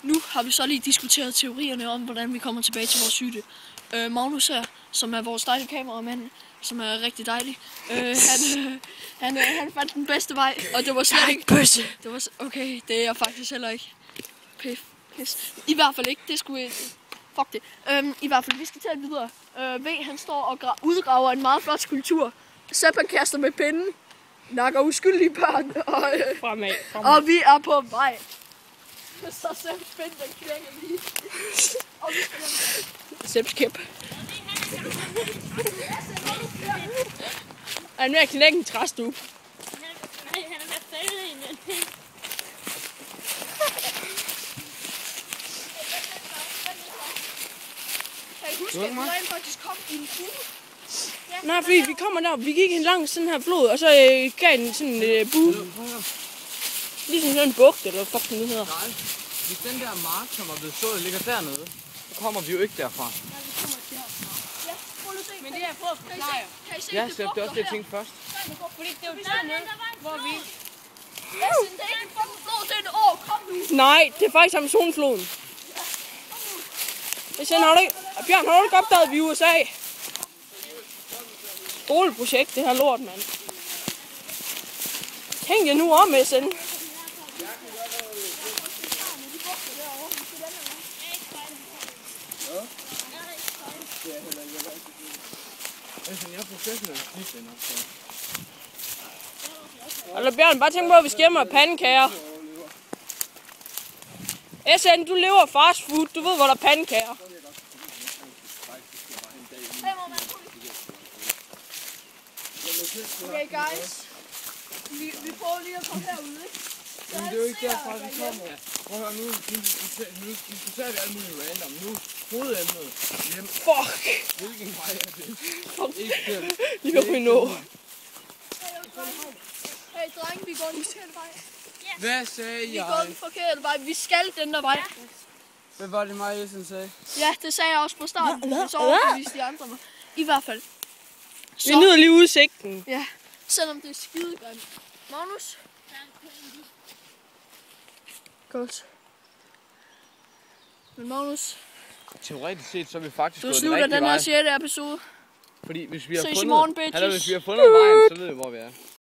Nu har vi så lige diskuteret teorierne om, hvordan vi kommer tilbage til vores hytte. Magnus her, som er vores dejlige kameramand, som er rigtig dejlig. Han fandt den bedste vej, og det var slet ikke bøsse. Det var okay, det er jeg faktisk heller ikke. Pis. I hvert fald ikke, det skulle fuck det. I hvert fald, vi skal tage videre. V, han står og udgraver en meget flot skulptur. Sepp, han kaster med pinden, nakker uskyldige børn, Fremad. Og vi er på vej. Så Sepps pind, den knækker lige. Og vi skal Sepps kæp. Han er ved at knække en træstue. Nej, han er ved at fælde en den pind. Kan I huske, at vi rent faktisk kom i en flue? Nej, fordi vi kommer der, vi gik langs sådan her flod, og så gav den sådan en bue. Ligesom sådan en bugt, eller hvad fuck den nu hedder. Nej, hvis den der mark, som er blevet sået, ligger dernede, så kommer vi jo ikke derfra. Ja, vi kommer derfra. Ja, prøv lige at se. Men det er prøvet at forklare. Kan I se, Ja, det Sepp, det er også det, jeg tænkte først. Fordi det er jo dernede, hvor vi... Listen, det er ikke en fucking flod, det er en å. Kom nu. Nej, det er faktisk Amazonfloden. Bjørn, har du ikke opdaget, at vi er i USA? Skoleprojekt, det her lort, mand. Tænk jer nu om, SN. Jeg er professionel skisænder, så... Eller Bjørn, bare tænk på, at vi skæmmer pandekager. SN, du lever fast food. Du ved, hvor der er pandekager. Okay, guys. Vi prøver lige at komme herude, ikke? Men det er jo ikke derfra, vi kommer. Prøv at høre, nu diskuterer vi alt muligt random. Nu hovedemnet. Fuck. Hvilken vej er det? Fuck. Vi går på en å. Hey, drenge, vi går den forkerte vej. Hvad sagde Vi går jeg? den forkerte vej. Vi skal den der vej. Hvad var det mig, Essen sagde? Ja, det sagde jeg også på starten. Så overbeviste de andre mig. I hvert fald. Vi nyder lige udsigten. Ja, selvom det er skidegrimt. Magnus? Godt. Men Magnus, Teoretisk set, så er vi faktisk du gået den slutter rigtige den her vej. 6. episode. Fordi hvis vi har Ses i fundet... morgen, bitches. Hvis vi har fundet vejen, så ved vi, hvor vi er.